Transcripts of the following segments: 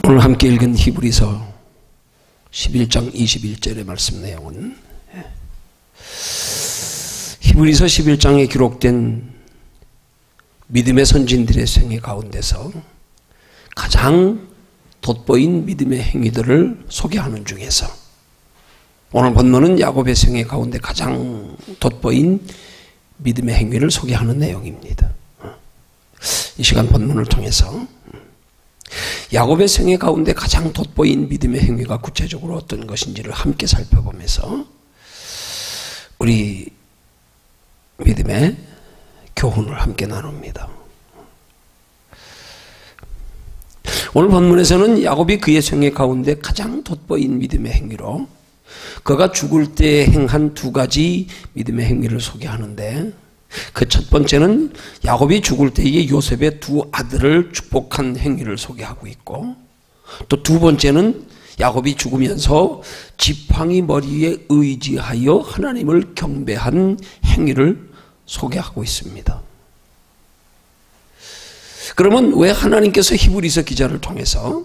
오늘 함께 읽은 히브리서 11장 21절의 말씀 내용은 히브리서 11장에 기록된 믿음의 선진들의 생애 가운데서 가장 돋보인 믿음의 행위들을 소개하는 중에서 오늘 본문은 야곱의 생애 가운데 가장 돋보인 믿음의 행위를 소개하는 내용입니다. 이 시간 본문을 통해서 야곱의 생애 가운데 가장 돋보인 믿음의 행위가 구체적으로 어떤 것인지를 함께 살펴보면서 우리 믿음의 교훈을 함께 나눕니다. 오늘 본문에서는 야곱이 그의 생애 가운데 가장 돋보인 믿음의 행위로 그가 죽을 때 행한 두 가지 믿음의 행위를 소개하는데 그 첫 번째는 야곱이 죽을 때에 요셉의 두 아들을 축복한 행위를 소개하고 있고 또 두 번째는 야곱이 죽으면서 지팡이 머리에 의지하여 하나님을 경배한 행위를 소개하고 있습니다. 그러면 왜 하나님께서 히브리서 기자를 통해서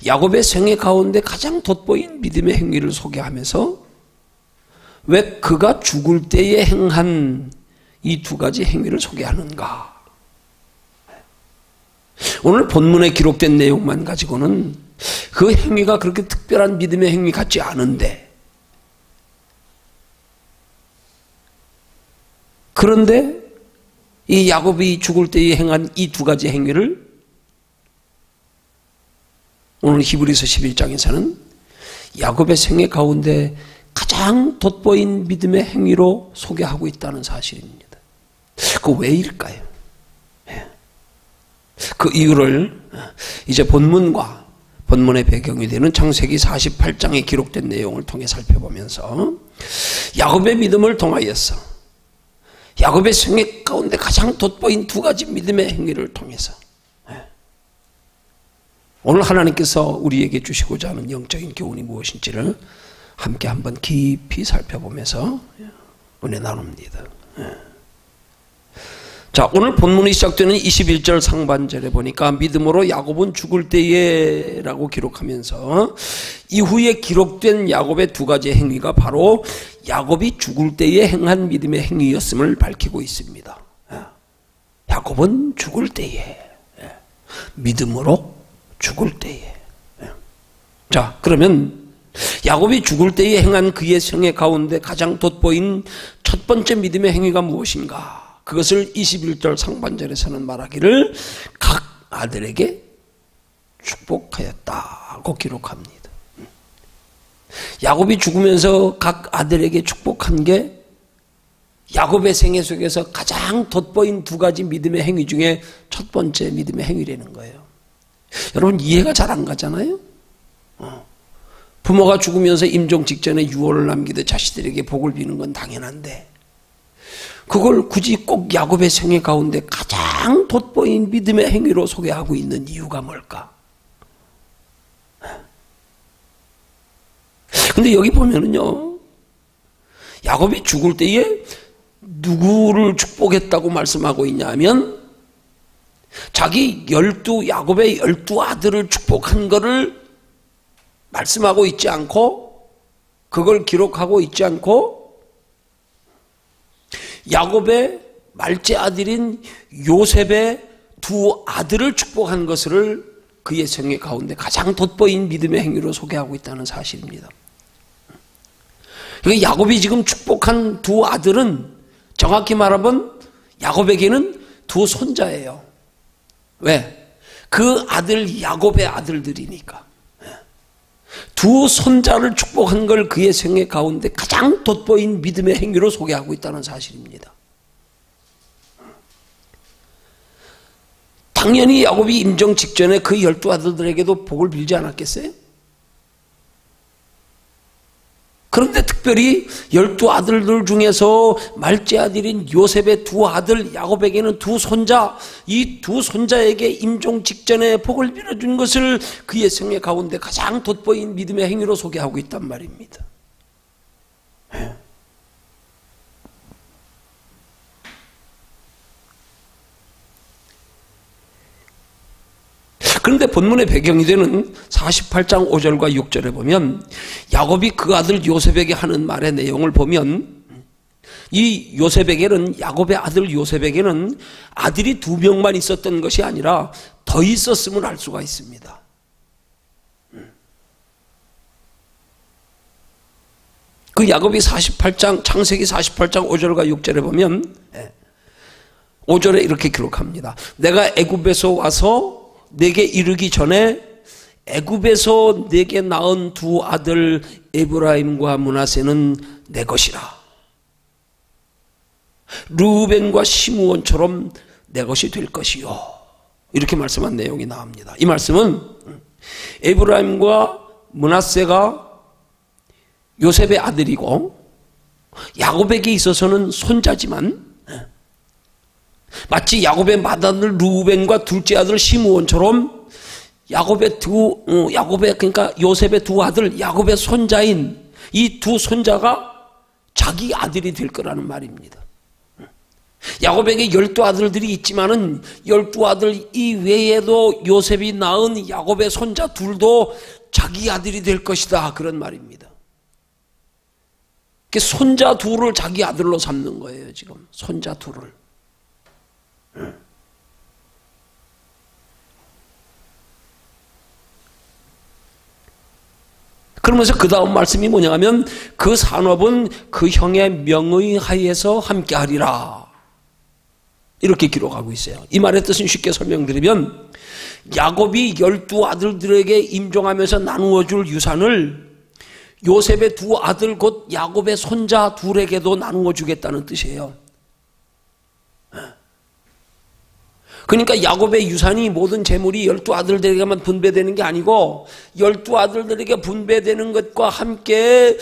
야곱의 생애 가운데 가장 돋보인 믿음의 행위를 소개하면서 왜 그가 죽을 때에 행한 이 두 가지 행위를 소개하는가? 오늘 본문에 기록된 내용만 가지고는 그 행위가 그렇게 특별한 믿음의 행위 같지 않은데 그런데 이 야곱이 죽을 때에 행한 이 두 가지 행위를 오늘 히브리서 11장에서는 야곱의 생애 가운데 가장 돋보인 믿음의 행위로 소개하고 있다는 사실입니다. 그 왜일까요? 그 이유를 이제 본문과 본문의 배경이 되는 창세기 48장에 기록된 내용을 통해 살펴보면서 야곱의 믿음을 통하여서 야곱의 생애 가운데 가장 돋보인 두 가지 믿음의 행위를 통해서 오늘 하나님께서 우리에게 주시고자 하는 영적인 교훈이 무엇인지를 함께 한번 깊이 살펴보면서 은혜 나눕니다. 자, 오늘 본문이 시작되는 21절 상반절에 보니까 믿음으로 야곱은 죽을 때에 라고 기록하면서 이후에 기록된 야곱의 두 가지 행위가 바로 야곱이 죽을 때에 행한 믿음의 행위였음을 밝히고 있습니다. 야곱은 죽을 때에 믿음으로 죽을 때에 자, 그러면 야곱이 죽을 때에 행한 그의 생애 가운데 가장 돋보인 첫 번째 믿음의 행위가 무엇인가? 그것을 21절 상반절에서는 말하기를 각 아들에게 축복하였다고 기록합니다. 야곱이 죽으면서 각 아들에게 축복한 게 야곱의 생애 속에서 가장 돋보인 두 가지 믿음의 행위 중에 첫 번째 믿음의 행위라는 거예요. 여러분 이해가 잘 안 가잖아요. 부모가 죽으면서 임종 직전에 유언을 남기듯 자식들에게 복을 비는 건 당연한데 그걸 굳이 꼭 야곱의 생애 가운데 가장 돋보인 믿음의 행위로 소개하고 있는 이유가 뭘까? 근데 여기 보면은요, 야곱이 죽을 때에 누구를 축복했다고 말씀하고 있냐면 야곱의 12아들을 축복한 거를 말씀하고 있지 않고 그걸 기록하고 있지 않고 야곱의 말째 아들인 요셉의 두 아들을 축복한 것을 그의 생애 가운데 가장 돋보인 믿음의 행위로 소개하고 있다는 사실입니다. 그러니까 야곱이 지금 축복한 두 아들은 정확히 말하면 야곱에게는 두 손자예요. 왜? 그 아들 야곱의 아들들이니까. 두 손자를 축복한 걸 그의 생애 가운데 가장 돋보인 믿음의 행위로 소개하고 있다는 사실입니다. 당연히 야곱이 임종 직전에 그 12아들들에게도 복을 빌지 않았겠어요? 그런데 특별히 12아들들 중에서 말째 아들인 요셉의 두 아들 야곱에게는 두 손자, 이 두 손자에게 임종 직전에 복을 빌어준 것을 그의 생애 가운데 가장 돋보인 믿음의 행위로 소개하고 있단 말입니다. 그런데 본문의 배경이 되는 48장 5절과 6절에 보면 야곱이 그 아들 요셉에게 하는 말의 내용을 보면 이 요셉에게는, 야곱의 아들 요셉에게는 아들이 2명만 있었던 것이 아니라 더 있었음을 알 수가 있습니다. 그 야곱이 창세기 48장 5절과 6절에 보면 5절에 이렇게 기록합니다. 내가 애굽에서 와서 내게 이르기 전에 애굽에서 내게 낳은 2 아들 에브라임과 므낫세는 내 것이라. 르우벤과 시므온처럼 내 것이 될 것이요. 이렇게 말씀한 내용이 나옵니다. 이 말씀은 에브라임과 므낫세가 요셉의 아들이고 야곱에게 있어서는 손자지만 마치 야곱의 맏아들 르우벤과 둘째 아들 시므온처럼 그러니까 요셉의 2 아들, 야곱의 손자인 이 2 손자가 자기 아들이 될 거라는 말입니다. 야곱에게 12아들들이 있지만은 12아들 이외에도 요셉이 낳은 야곱의 손자 둘도 자기 아들이 될 것이다, 그런 말입니다. 손자 둘을 자기 아들로 삼는 거예요, 지금. 손자 둘을. 그러면서 그 다음 말씀이 뭐냐 하면 그 산업은 그 형의 명의 하에서 함께 하리라, 이렇게 기록하고 있어요. 이 말의 뜻은 쉽게 설명드리면 야곱이 12아들들에게 임종하면서 나누어 줄 유산을 요셉의 2 아들 곧 야곱의 손자 둘에게도 나누어 주겠다는 뜻이에요. 그러니까 야곱의 유산이, 모든 재물이 12아들들에게만 분배되는 게 아니고 12아들들에게 분배되는 것과 함께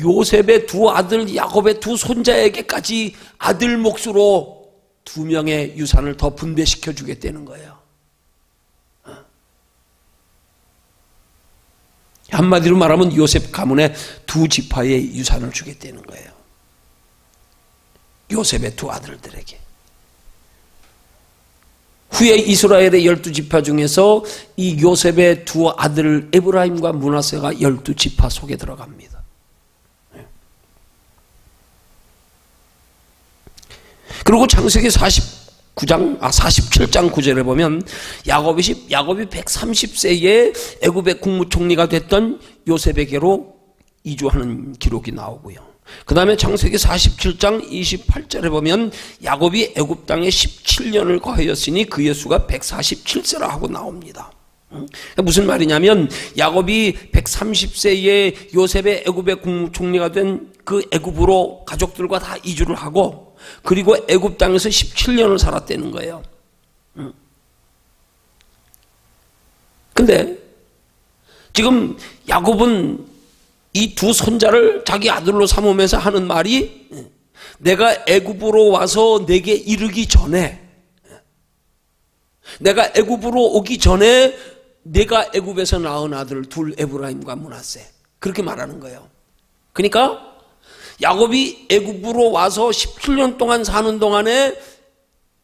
요셉의 2 아들, 야곱의 2 손자에게까지 아들 몫으로 2명의 유산을 더 분배시켜 주겠다는 거예요. 한마디로 말하면 요셉 가문의 2 지파의 유산을 주겠다는 거예요. 요셉의 2 아들들에게. 후에 이스라엘의 12지파 중에서 이 요셉의 2 아들 에브라임과 므낫세가 12지파 속에 들어갑니다. 그리고 창세기 47장 9절에 보면 야곱이 130세에 애굽의 국무총리가 됐던 요셉에게로 이주하는 기록이 나오고요. 그 다음에 창세기 47장 28절에 보면 야곱이 애굽 땅에 17년을 거하였으니 그의 수가 147세라 하고 나옵니다. 무슨 말이냐면 야곱이 130세에 요셉의 애굽의 국무총리가 된 그 애굽으로 가족들과 다 이주를 하고 그리고 애굽 땅에서 17년을 살았다는 거예요. 근데 지금 야곱은 이 2 손자를 자기 아들로 삼으면서 하는 말이 내가 애굽으로 와서 내게 이르기 전에, 내가 애굽으로 오기 전에 내가 애굽에서 낳은 아들 2 에브라임과 므낫세, 그렇게 말하는 거예요. 그러니까 야곱이 애굽으로 와서 17년 동안 사는 동안에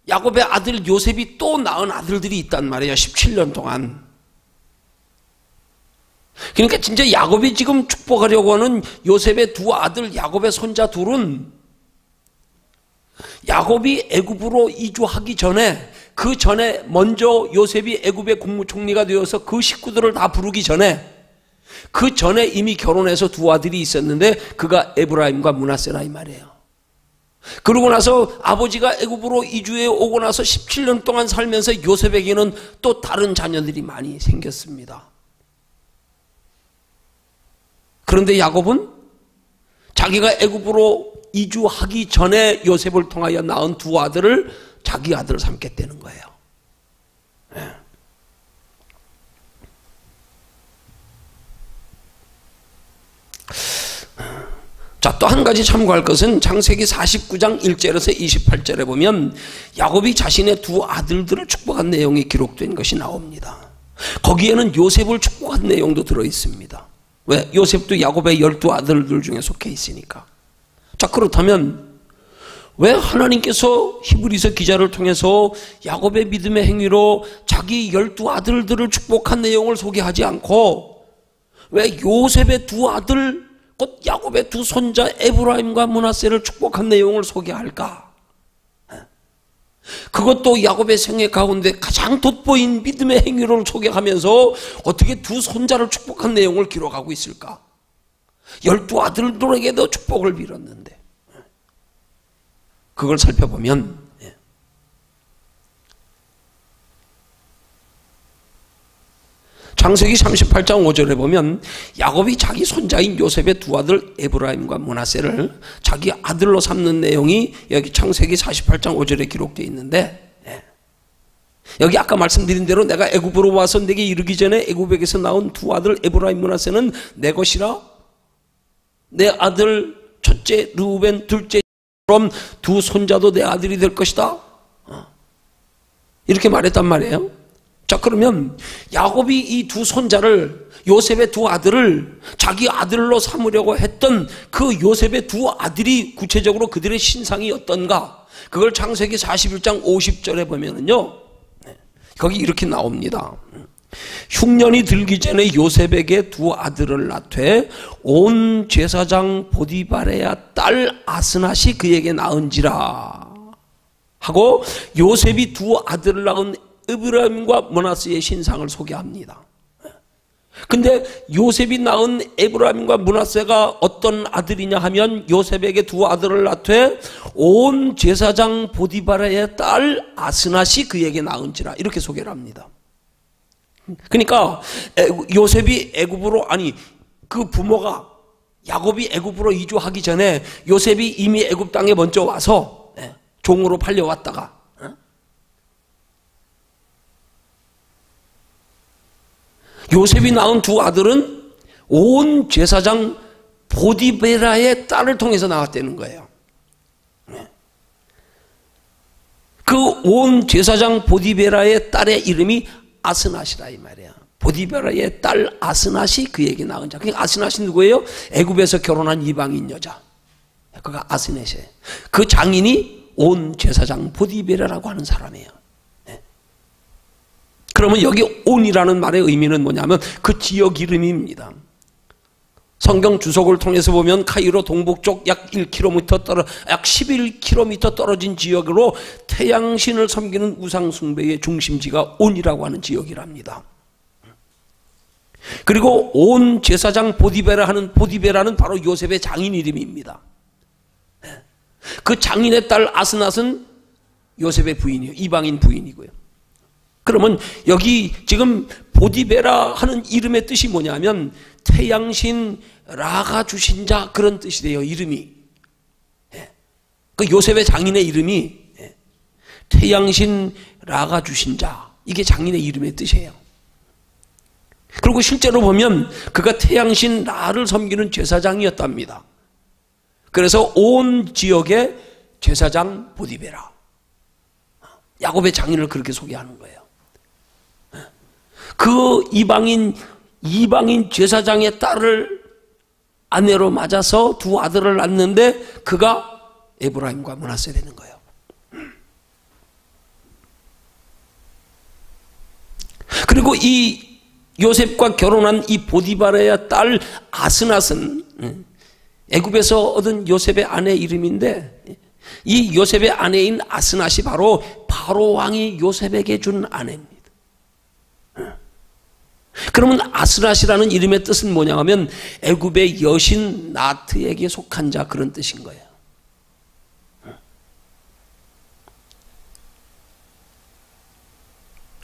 야곱의 아들 요셉이 또 낳은 아들들이 있단 말이에요. 17년 동안. 그러니까 진짜 야곱이 지금 축복하려고 하는 요셉의 2 아들, 야곱의 손자 둘은 야곱이 애굽으로 이주하기 전에, 그 전에 먼저 요셉이 애굽의 국무총리가 되어서 그 식구들을 다 부르기 전에, 그 전에 이미 결혼해서 2 아들이 있었는데 그가 에브라임과 므낫세라 이 말이에요. 그러고 나서 아버지가 애굽으로 이주해 오고 나서 17년 동안 살면서 요셉에게는 또 다른 자녀들이 많이 생겼습니다. 그런데 야곱은 자기가 애굽으로 이주하기 전에 요셉을 통하여 낳은 2 아들을 자기 아들을 삼겠다는 거예요. 자, 또 한 가지 참고할 것은 창세기 49장 1절에서 28절에 보면 야곱이 자신의 2 아들들을 축복한 내용이 기록된 것이 나옵니다. 거기에는 요셉을 축복한 내용도 들어있습니다. 왜? 요셉도 야곱의 12아들들 중에 속해 있으니까. 자, 그렇다면 왜 하나님께서 히브리서 기자를 통해서 야곱의 믿음의 행위로 자기 12아들들을 축복한 내용을 소개하지 않고 왜 요셉의 두 아들 곧 야곱의 두 손자 에브라임과 므낫세를 축복한 내용을 소개할까? 그것도 야곱의 생애 가운데 가장 돋보인 믿음의 행위를 소개하면서 어떻게 두 손자를 축복한 내용을 기록하고 있을까? 12아들들에게도 축복을 빌었는데 그걸 살펴보면 창세기 38장 5절에 보면 야곱이 자기 손자인 요셉의 두 아들 에브라임과 므낫세를 자기 아들로 삼는 내용이 여기 창세기 48장 5절에 기록되어 있는데 여기 아까 말씀드린 대로 내가 애굽으로 와서 내게 이르기 전에 애굽에게서 나온 두 아들 에브라임 므낫세는 내 것이라 내 아들 첫째 르우벤 둘째처럼 두 손자도 내 아들이 될 것이다 이렇게 말했단 말이에요. 자, 그러면 야곱이 이 두 손자를 요셉의 두 아들을 자기 아들로 삼으려고 했던 그 요셉의 두 아들이 구체적으로 그들의 신상이 어떤가? 그걸 창세기 41장 50절에 보면은요 거기 이렇게 나옵니다. 흉년이 들기 전에 요셉에게 두 아들을 낳되 온 제사장 보디발의 딸 아스낫이 그에게 낳은지라 하고 요셉이 두 아들을 낳은 에브라임과 므낫세의 신상을 소개합니다. 근데 요셉이 낳은 에브라임과 므낫세가 어떤 아들이냐 하면 요셉에게 두 아들을 낳되 온 제사장 보디발의 딸 아스낫이 그에게 낳은지라 이렇게 소개를 합니다. 그러니까 요셉이 애굽으로 그 부모가 야곱이 애굽으로 이주하기 전에 요셉이 이미 애굽 땅에 먼저 와서 종으로 팔려왔다가 요셉이 낳은 두 아들은 온 제사장 보디베라의 딸을 통해서 나왔다는 거예요. 그 온 제사장 보디베라의 딸의 이름이 아스낫이라 이 말이야. 보디베라의 딸 아스낫이 그에게 낳은 자. 그러니까 아스낫이 누구예요? 애굽에서 결혼한 이방인 여자. 그가 아스낫이에요. 그 장인이 온 제사장 보디베라라고 하는 사람이에요. 그러면 여기 온이라는 말의 의미는 뭐냐면 그 지역 이름입니다. 성경 주석을 통해서 보면 카이로 동북쪽 약 1km 약 11km 떨어진 지역으로 태양신을 섬기는 우상 숭배의 중심지가 온이라고 하는 지역이랍니다. 그리고 온 제사장 보디베라는 바로 요셉의 장인 이름입니다. 그 장인의 딸 아스낫은 요셉의 부인이에요. 이방인 부인이고요. 그러면 여기 지금 보디베라 하는 이름의 뜻이 뭐냐면 태양신 라가 주신 자 그런 뜻이 돼요. 이름이. 그 요셉의 장인의 이름이 태양신 라가 주신 자 이게 장인의 이름의 뜻이에요. 그리고 실제로 보면 그가 태양신 라를 섬기는 제사장이었답니다. 그래서 온 지역의 제사장 보디베라 야곱의 장인을 그렇게 소개하는 거예요. 그 이방인 제사장의 딸을 아내로 맞아서 두 아들을 낳는데 그가 에브라임과 므낫세 되는 거예요. 그리고 이 요셉과 결혼한 이 보디바라의 딸 아스낫은 애굽에서 얻은 요셉의 아내 이름인데 이 요셉의 아내인 아스낫이 바로 바로 왕이 요셉에게 준 아내입니다. 그러면 아스낫이라는 이름의 뜻은 뭐냐 하면 애굽의 여신 나트에게 속한 자 그런 뜻인 거예요.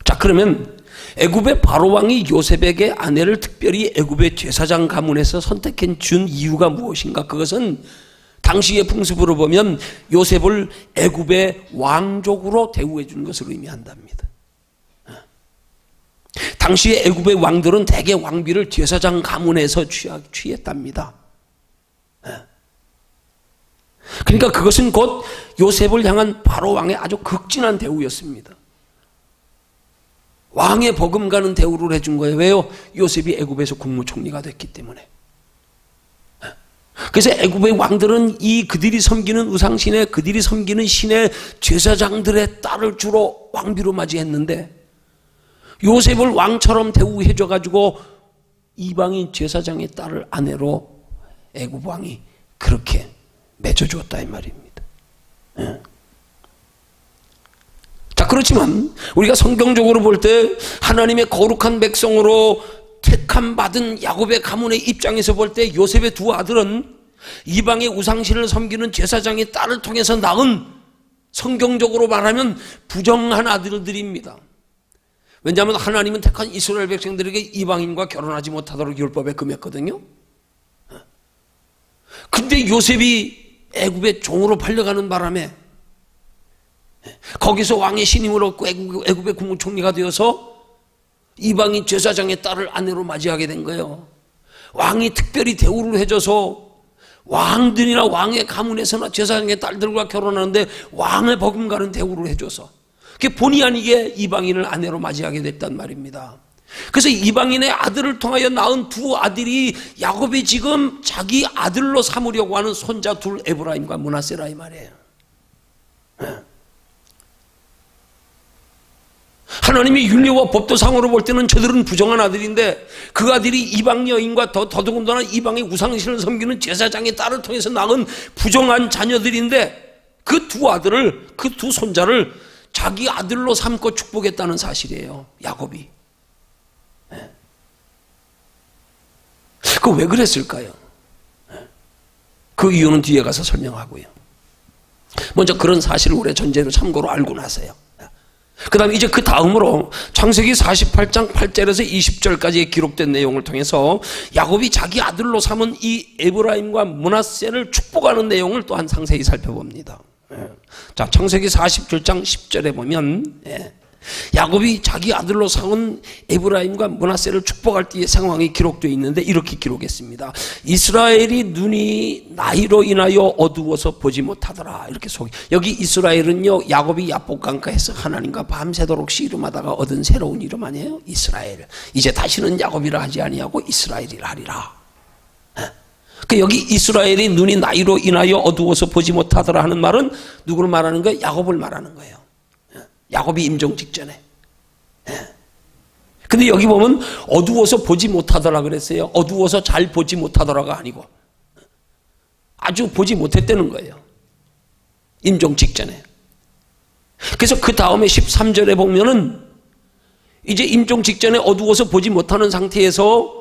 자, 그러면 애굽의 바로 왕이 요셉에게 아내를 특별히 애굽의 제사장 가문에서 선택해 준 이유가 무엇인가? 그것은 당시의 풍습으로 보면 요셉을 애굽의 왕족으로 대우해 준 것을 의미한답니다. 당시의 애굽의 왕들은 대개 왕비를 제사장 가문에서 취했답니다. 그러니까 그것은 곧 요셉을 향한 바로 왕의 아주 극진한 대우였습니다. 왕의 버금가는 대우를 해준 거예요. 왜요? 요셉이 애굽에서 국무총리가 됐기 때문에. 그래서 애굽의 왕들은 이 그들이 섬기는 우상신에 그들이 섬기는 신의 제사장들의 딸을 주로 왕비로 맞이했는데 요셉을 왕처럼 대우해줘 가지고 이방인 제사장의 딸을 아내로 애굽 왕이 그렇게 맺어주었다 이 말입니다. 예. 자, 그렇지만 우리가 성경적으로 볼 때 하나님의 거룩한 백성으로 택함 받은 야곱의 가문의 입장에서 볼 때 요셉의 두 아들은 이방의 우상신을 섬기는 제사장의 딸을 통해서 낳은, 성경적으로 말하면 부정한 아들들입니다. 왜냐하면 하나님은 택한 이스라엘 백성들에게 이방인과 결혼하지 못하도록 율법에 금했거든요. 근데 요셉이 애굽의 종으로 팔려가는 바람에 거기서 왕의 신임을 얻고 애굽의 국무총리가 되어서 이방인 제사장의 딸을 아내로 맞이하게 된 거예요. 왕이 특별히 대우를 해줘서 왕들이나 왕의 가문에서나 제사장의 딸들과 결혼하는데 왕의 버금가는 대우를 해줘서 그게 본의 아니게 이방인을 아내로 맞이하게 됐단 말입니다. 그래서 이방인의 아들을 통하여 낳은 두 아들이 야곱이 지금 자기 아들로 삼으려고 하는 손자 둘, 에브라임과 므낫세라 이 말이에요. 하나님의 윤리와 법도상으로 볼 때는 저들은 부정한 아들인데 그 아들이 이방 여인과 더더군다나 이방의 우상신을 섬기는 제사장의 딸을 통해서 낳은 부정한 자녀들인데 그 두 아들을, 그 두 손자를 자기 아들로 삼고 축복했다는 사실이에요, 야곱이. 그 왜 그랬을까요? 그 이유는 뒤에 가서 설명하고요. 먼저 그런 사실을 우리 전제로 참고로 알고 나서요. 그 다음에 이제 그 다음으로 창세기 48장 8절에서 20절까지의 기록된 내용을 통해서 야곱이 자기 아들로 삼은 이 에브라임과 므낫세를 축복하는 내용을 또한 상세히 살펴봅니다. 자, 창세기 47장 10절에 보면 야곱이 자기 아들로 삼은 에브라임과 므낫세를 축복할 때의 상황이 기록되어 있는데 이렇게 기록했습니다. 이스라엘이 눈이 나이로 인하여 어두워서 보지 못하더라. 이렇게 여기 이스라엘은요, 야곱이 야복강가에서 하나님과 밤새도록 씨름하다가 얻은 새로운 이름 아니에요? 이스라엘. 이제 다시는 야곱이라 하지 아니하고 이스라엘이라 하리라. 그 여기 이스라엘이 눈이 나이로 인하여 어두워서 보지 못하더라 하는 말은 누구를 말하는 거예요? 야곱을 말하는 거예요. 야곱이 임종 직전에. 근데 여기 보면 어두워서 보지 못하더라 그랬어요. 어두워서 잘 보지 못하더라가 아니고 아주 보지 못했다는 거예요, 임종 직전에. 그래서 그 다음에 13절에 보면은 이제 임종 직전에 어두워서 보지 못하는 상태에서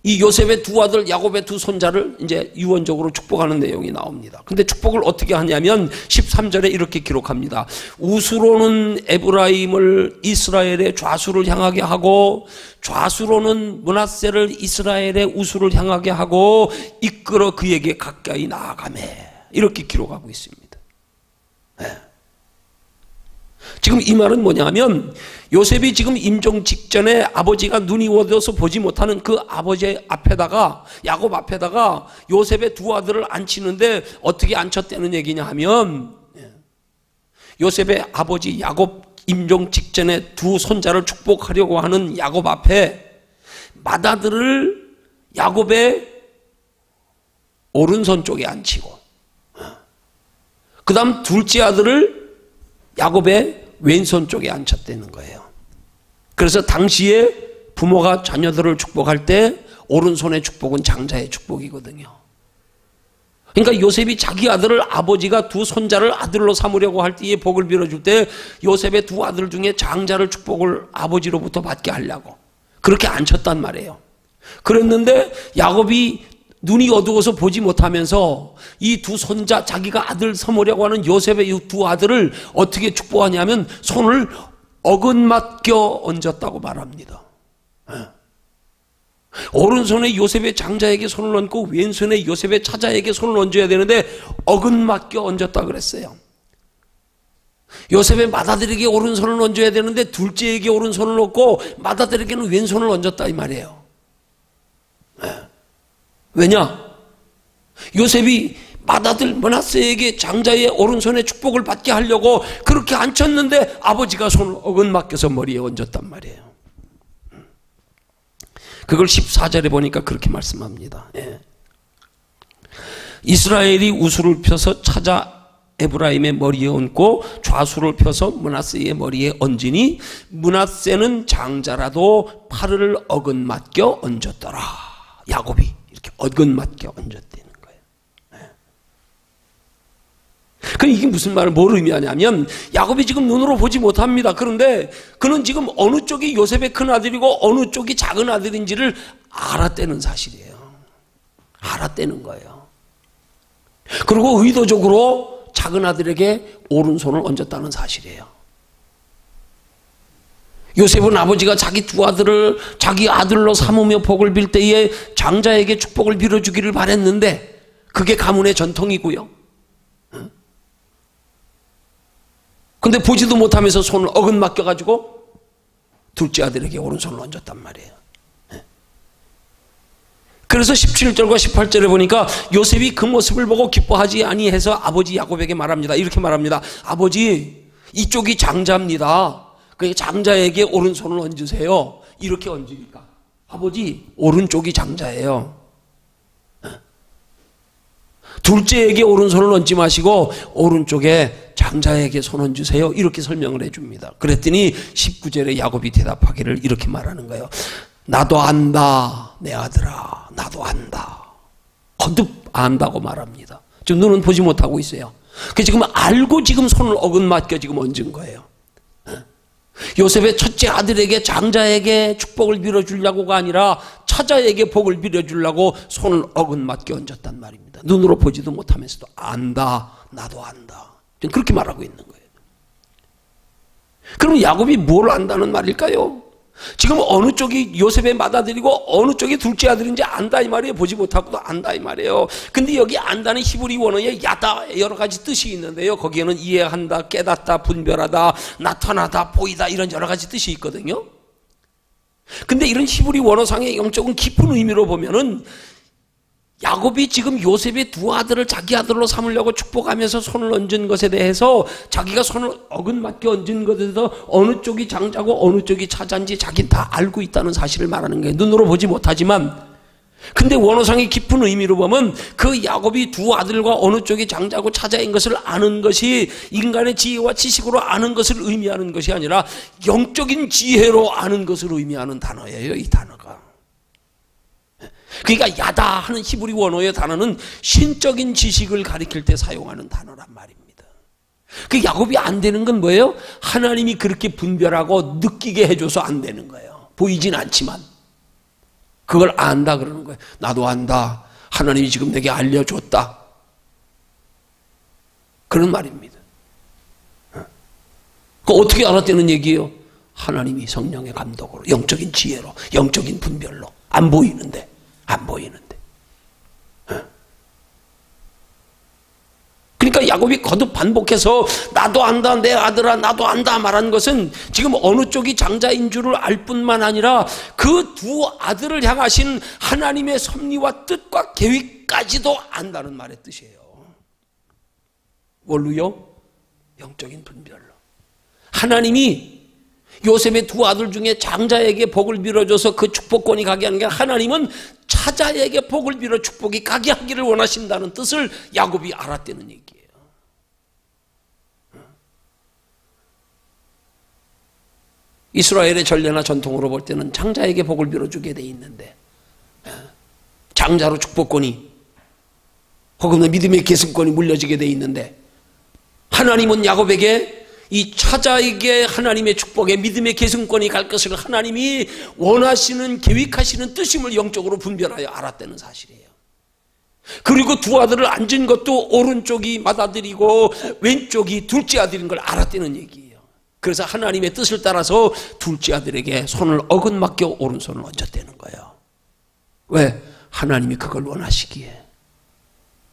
이 요셉의 두 아들 야곱의 두 손자를 이제 유언적으로 축복하는 내용이 나옵니다. 근데 축복을 어떻게 하냐면 13절에 이렇게 기록합니다. 우수로는 에브라임을 이스라엘의 좌수를 향하게 하고 좌수로는 므낫세를 이스라엘의 우수를 향하게 하고 이끌어 그에게 가까이 나아가매. 이렇게 기록하고 있습니다. 지금 이 말은 뭐냐면 요셉이 지금 임종 직전에 아버지가 눈이 어두워서 보지 못하는 그 아버지 앞에다가, 야곱 앞에다가 요셉의 두 아들을 앉히는데 어떻게 앉혔다는 얘기냐 하면 요셉의 아버지 야곱 임종 직전에 두 손자를 축복하려고 하는 야곱 앞에 맏아들을 야곱의 오른손 쪽에 앉히고 그 다음 둘째 아들을 야곱의 왼손 쪽에 앉혔다는 거예요. 그래서 당시에 부모가 자녀들을 축복할 때 오른손의 축복은 장자의 축복이거든요. 그러니까 요셉이 자기 아들을, 아버지가 두 손자를 아들로 삼으려고 할 때에 복을 빌어줄 때 요셉의 두 아들 중에 장자를 축복을 아버지로부터 받게 하려고 그렇게 앉혔단 말이에요. 그랬는데 야곱이 눈이 어두워서 보지 못하면서 이 두 손자, 자기가 아들 삼으려고 하는 요셉의 이 두 아들을 어떻게 축복하냐면 손을 어긋맞겨 얹었다고 말합니다. 오른손에 요셉의 장자에게 손을 얹고 왼손에 요셉의 차자에게 손을 얹어야 되는데 어긋맞겨 얹었다 그랬어요. 요셉의 맏아들에게 오른손을 얹어야 되는데 둘째에게 오른손을 얹고 맏아들에게는 왼손을 얹었다 이 말이에요. 왜냐? 요셉이 맏아들 므낫세에게 장자의 오른손에 축복을 받게 하려고 그렇게 앉혔는데 아버지가 손을 어긋맞겨서 머리에 얹었단 말이에요. 그걸 14절에 보니까 그렇게 말씀합니다. 이스라엘이 우수를 펴서 찾아 에브라임의 머리에 얹고 좌수를 펴서 므낫세의 머리에 얹으니 므낫세는 장자라도 팔을 어긋맞겨 얹었더라. 야곱이 이렇게 어긋맞겨 얹었다는 거예요. 그럼 이게 무슨 말을 뭘 의미하냐면 야곱이 지금 눈으로 보지 못합니다. 그런데 그는 지금 어느 쪽이 요셉의 큰 아들이고 어느 쪽이 작은 아들인지를 알았다는 사실이에요. 알았다는 거예요. 그리고 의도적으로 작은 아들에게 오른손을 얹었다는 사실이에요. 요셉은 아버지가 자기 두 아들을 자기 아들로 삼으며 복을 빌 때에 장자에게 축복을 빌어주기를 바랬는데 그게 가문의 전통이고요. 근데 보지도 못하면서 손을 어긋맞겨가지고 둘째 아들에게 오른손을 얹었단 말이에요. 그래서 17절과 18절에 보니까 요셉이 그 모습을 보고 기뻐하지 아니해서 아버지 야곱에게 말합니다. 이렇게 말합니다. 아버지, 이쪽이 장자입니다. 그러니까 장자에게 오른손을 얹으세요. 이렇게 얹으니까 아버지, 오른쪽이 장자예요. 둘째에게 오른손을 얹지 마시고 오른쪽에 장자에게 손 얹으세요. 이렇게 설명을 해줍니다. 그랬더니 19절에 야곱이 대답하기를 이렇게 말하는 거예요. 나도 안다, 내 아들아, 나도 안다. 거듭 안다고 말합니다. 지금 눈은 보지 못하고 있어요. 그 지금 알고 지금 손을 어긋맞겨 지금 얹은 거예요. 요셉의 첫째 아들에게 장자에게 축복을 빌어주려고가 아니라 차자에게 복을 빌어주려고 손을 어긋맞겨 얹었단 말입니다. 눈으로 보지도 못하면서도 안다, 나도 안다. 지금 그렇게 말하고 있는 거예요. 그럼 야곱이 뭘 안다는 말일까요? 지금 어느 쪽이 요셉의 맏아들이고 어느 쪽이 둘째 아들인지 안다 이 말이에요. 보지 못하고도 안다 이 말이에요. 근데 여기 안다는 히브리 원어에 야다 여러 가지 뜻이 있는데요. 거기에는 이해한다, 깨닫다, 분별하다, 나타나다, 보이다 이런 여러 가지 뜻이 있거든요. 근데 이런 히브리 원어상의 영적인 깊은 의미로 보면은 야곱이 지금 요셉의 두 아들을 자기 아들로 삼으려고 축복하면서 손을 얹은 것에 대해서 자기가 손을 어긋맞게 얹은 것에 대해서 어느 쪽이 장자고 어느 쪽이 차자인지 자기는 다 알고 있다는 사실을 말하는 거예요. 눈으로 보지 못하지만. 근데 원어상의 깊은 의미로 보면 그 야곱이 두 아들과 어느 쪽이 장자고 차자인 것을 아는 것이 인간의 지혜와 지식으로 아는 것을 의미하는 것이 아니라 영적인 지혜로 아는 것을 의미하는 단어예요. 이 단어가. 그러니까 야다 하는 히브리 원어의 단어는 신적인 지식을 가리킬 때 사용하는 단어란 말입니다. 그 야곱이 안 되는 건 뭐예요? 하나님이 그렇게 분별하고 느끼게 해줘서 안 되는 거예요. 보이진 않지만 그걸 안다 그러는 거예요. 나도 안다. 하나님이 지금 내게 알려줬다. 그런 말입니다. 그 어떻게 알았다는 얘기예요? 하나님이 성령의 감독으로, 영적인 지혜로, 영적인 분별로. 안 보이는데. 그러니까 야곱이 거듭 반복해서 나도 안다, 내 아들아, 나도 안다 말한 것은 지금 어느 쪽이 장자인 줄을 알 뿐만 아니라 그 두 아들을 향하신 하나님의 섭리와 뜻과 계획까지도 안다는 말의 뜻이에요. 뭘로요? 영적인 분별로. 하나님이 요셉의 두 아들 중에 장자에게 복을 빌어줘서 그 축복권이 가게 하는 게 하나님은 차자에게 복을 빌어 축복이 가게 하기를 원하신다는 뜻을 야곱이 알았다는 얘기예요. 이스라엘의 전례나 전통으로 볼 때는 장자에게 복을 빌어주게 돼 있는데 장자로 축복권이 혹은 믿음의 계승권이 물려지게 돼 있는데 하나님은 야곱에게 이 차자에게 하나님의 축복에 믿음의 계승권이 갈 것을 하나님이 원하시는 계획하시는 뜻임을 영적으로 분별하여 알았다는 사실이에요. 그리고 두 아들을 앉은 것도 오른쪽이 맏아들이고 왼쪽이 둘째 아들인 걸 알았다는 얘기예요. 그래서 하나님의 뜻을 따라서 둘째 아들에게 손을 어긋맞겨 오른손을 얹었다는 거예요. 왜? 하나님이 그걸 원하시기에,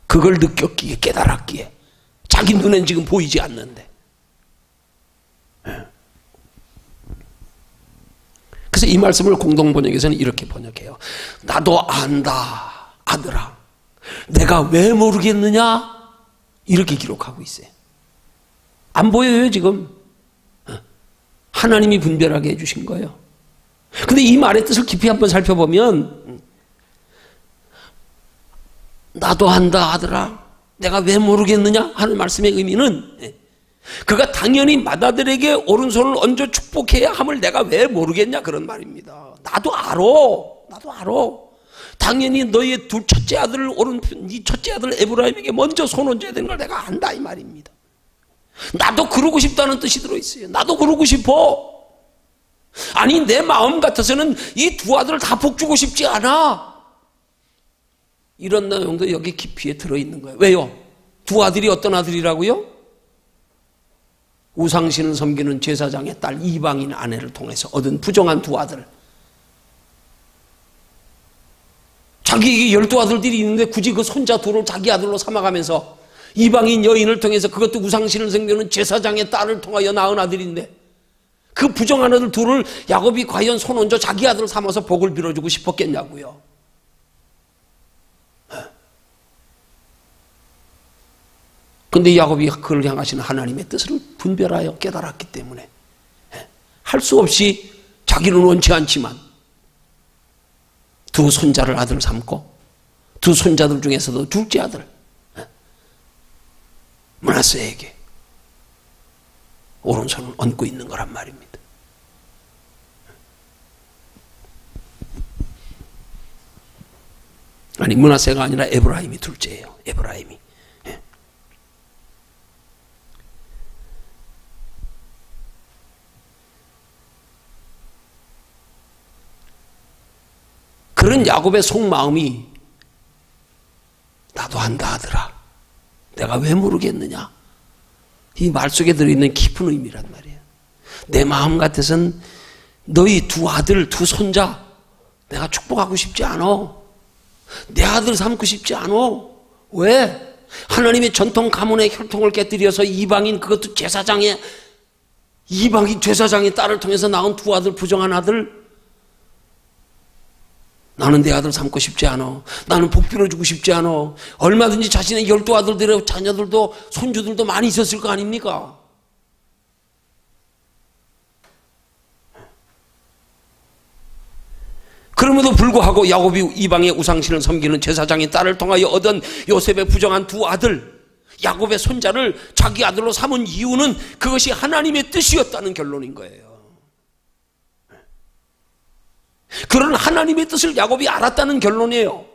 그걸 느꼈기에, 깨달았기에. 자기 눈엔 지금 보이지 않는데. 그래서 이 말씀을 공동번역에서는 이렇게 번역해요. 나도 안다, 아들아. 내가 왜 모르겠느냐? 이렇게 기록하고 있어요. 안 보여요, 지금. 하나님이 분별하게 해주신 거예요. 근데 이 말의 뜻을 깊이 한번 살펴보면 나도 한다 아들아, 내가 왜 모르겠느냐 하는 말씀의 의미는 그가 당연히 맏아들에게 오른손을 얹어 축복해야 함을 내가 왜 모르겠냐 그런 말입니다. 나도 알아. 당연히 너의 첫째 아들 네 첫째 아들 에브라임에게 먼저 손 얹어야 되는 걸 내가 안다 이 말입니다. 나도 그러고 싶다는 뜻이 들어있어요. 나도 그러고 싶어. 아니 내 마음 같아서는 이 두 아들을 다 복주고 싶지 않아. 이런 내용도 여기 깊이에 들어있는 거예요. 왜요? 두 아들이 어떤 아들이라고요? 우상신을 섬기는 제사장의 딸 이방인 아내를 통해서 얻은 부정한 두 아들. 자기에게 12아들들이 있는데 굳이 그 손자 둘을 자기 아들로 삼아가면서 이방인 여인을 통해서 그것도 우상신을 섬기는 제사장의 딸을 통하여 낳은 아들인데 그 부정한 아들 둘을 야곱이 과연 손 얹어 자기 아들을 삼아서 복을 빌어주고 싶었겠냐고요. 그런데 야곱이 그를 향하시는 하나님의 뜻을 분별하여 깨달았기 때문에 할 수 없이 자기는 원치 않지만 두 손자를 아들 삼고 두 손자들 중에서도 둘째 아들 므낫세에게 오른손을 얹고 있는 거란 말입니다. 아니 므낫세가 아니라 에브라임이 둘째예요. 에브라임이. 그런 야곱의 속마음이 나도 한다 아들아, 내가 왜 모르겠느냐, 이 말 속에 들어있는 깊은 의미란 말이에요. 내 마음 같아서는 너희 두 아들 두 손자 내가 축복하고 싶지 않아. 내 아들 삼고 싶지 않아. 왜? 하나님의 전통 가문의 혈통을 깨뜨려서 이방인 그것도 제사장의 이방인 제사장의 딸을 통해서 낳은 두 아들 부정한 아들, 나는 내 아들 삼고 싶지 않아. 나는 복 빌어주고 싶지 않아. 얼마든지 자신의 12아들들의 자녀들도 손주들도 많이 있었을 거 아닙니까? 그럼에도 불구하고 야곱이 이방의 우상신을 섬기는 제사장의 딸을 통하여 얻은 요셉의 부정한 두 아들, 야곱의 손자를 자기 아들로 삼은 이유는 그것이 하나님의 뜻이었다는 결론인 거예요. 그런 하나님의 뜻을 야곱이 알았다는 결론이에요.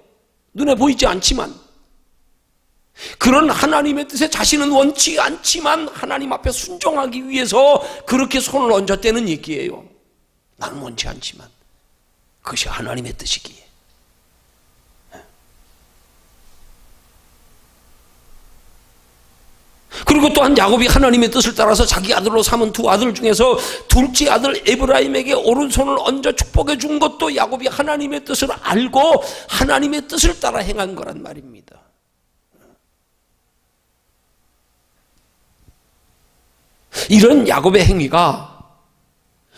눈에 보이지 않지만 그런 하나님의 뜻에 자신은 원치 않지만 하나님 앞에 순종하기 위해서 그렇게 손을 얹었다는 얘기예요. 나는 원치 않지만 그것이 하나님의 뜻이기에. 그리고 또한 야곱이 하나님의 뜻을 따라서 자기 아들로 삼은 두 아들 중에서 둘째 아들 에브라임에게 오른손을 얹어 축복해 준 것도 야곱이 하나님의 뜻을 알고 하나님의 뜻을 따라 행한 거란 말입니다. 이런 야곱의 행위가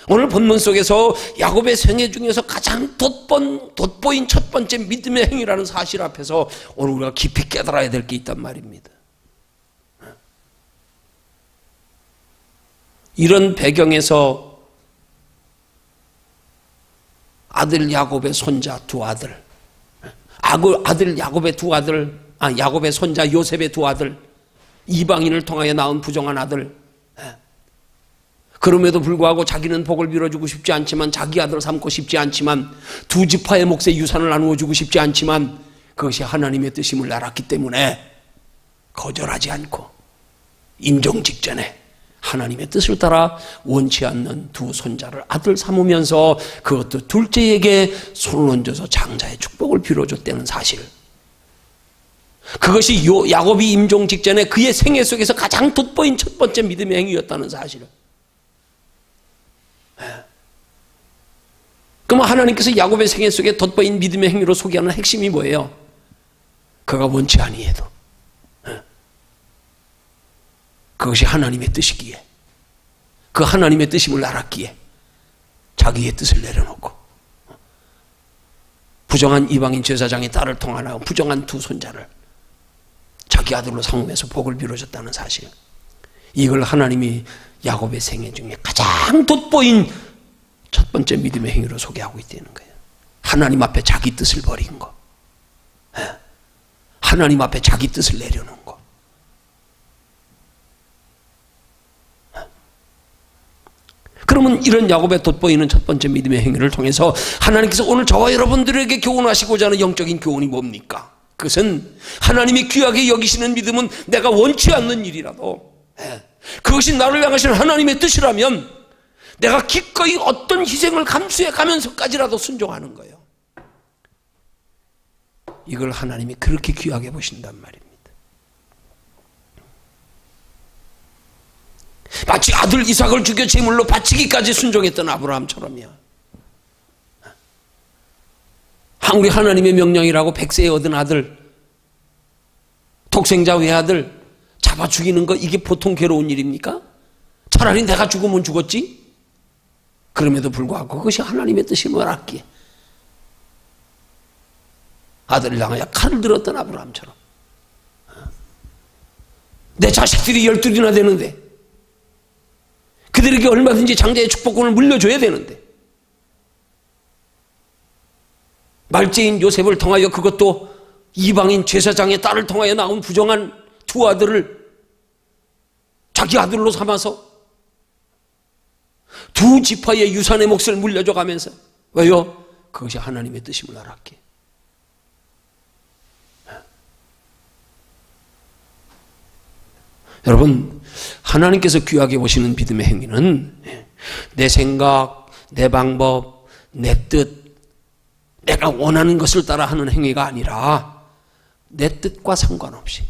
오늘 본문 속에서 야곱의 생애 중에서 가장 돋보인 첫 번째 믿음의 행위라는 사실 앞에서 오늘 우리가 깊이 깨달아야 될 게 있단 말입니다. 이런 배경에서 아들 야곱의 손자 두 아들, 아들 야곱의 두 아들, 야곱의 손자 요셉의 두 아들, 이방인을 통하여 낳은 부정한 아들, 그럼에도 불구하고 자기는 복을 빌어주고 싶지 않지만, 자기 아들을 삼고 싶지 않지만, 두 지파의 몫의 유산을 나누어주고 싶지 않지만 그것이 하나님의 뜻임을 알았기 때문에 거절하지 않고 임종 직전에 하나님의 뜻을 따라 원치 않는 두 손자를 아들 삼으면서 그것도 둘째에게 손을 얹어서 장자의 축복을 빌어줬다는 사실, 그것이 야곱이 임종 직전에 그의 생애 속에서 가장 돋보인 첫 번째 믿음의 행위였다는 사실을. 그럼 하나님께서 야곱의 생애 속에 돋보인 믿음의 행위로 소개하는 핵심이 뭐예요? 그가 원치 아니해도 그것이 하나님의 뜻이기에, 그 하나님의 뜻임을 알았기에 자기의 뜻을 내려놓고 부정한 이방인 제사장의 딸을 통하여 부정한 두 손자를 자기 아들로 삼으면서 복을 빌어줬다는 사실, 이걸 하나님이 야곱의 생애 중에 가장 돋보인 첫 번째 믿음의 행위로 소개하고 있다는 거예요. 하나님 앞에 자기 뜻을 버린 거, 하나님 앞에 자기 뜻을 내려놓은 거. 그러면 이런 야곱의 돋보이는 첫 번째 믿음의 행위를 통해서 하나님께서 오늘 저와 여러분들에게 교훈하시고자 하는 영적인 교훈이 뭡니까? 그것은 하나님이 귀하게 여기시는 믿음은 내가 원치 않는 일이라도 그것이 나를 향하시는 하나님의 뜻이라면 내가 기꺼이 어떤 희생을 감수해 가면서까지라도 순종하는 거예요. 이걸 하나님이 그렇게 귀하게 보신단 말입니다. 마치 아들 이삭을 죽여 제물로 바치기까지 순종했던 아브라함처럼요. 우리 하나님의 명령이라고 100세에 얻은 아들, 독생자 외아들 잡아 죽이는 거 이게 보통 괴로운 일입니까? 차라리 내가 죽으면 죽었지? 그럼에도 불구하고 그것이 하나님의 뜻이 뭐랄기에 아들을 향하여 칼을 들었던 아브라함처럼 내 자식들이 12이나 되는데 그들에게 얼마든지 장자의 축복권을 물려줘야 되는데 말제인 요셉을 통하여 그것도 이방인 제사장의 딸을 통하여 나온 부정한 두 아들을 자기 아들로 삼아서 두 지파의 유산의 몫을 물려줘 가면서 왜요? 그것이 하나님의 뜻임을 알았기에. 여러분, 하나님께서 귀하게 보시는 믿음의 행위는 내 생각, 내 방법, 내 뜻, 내가 원하는 것을 따라 하는 행위가 아니라 내 뜻과 상관없이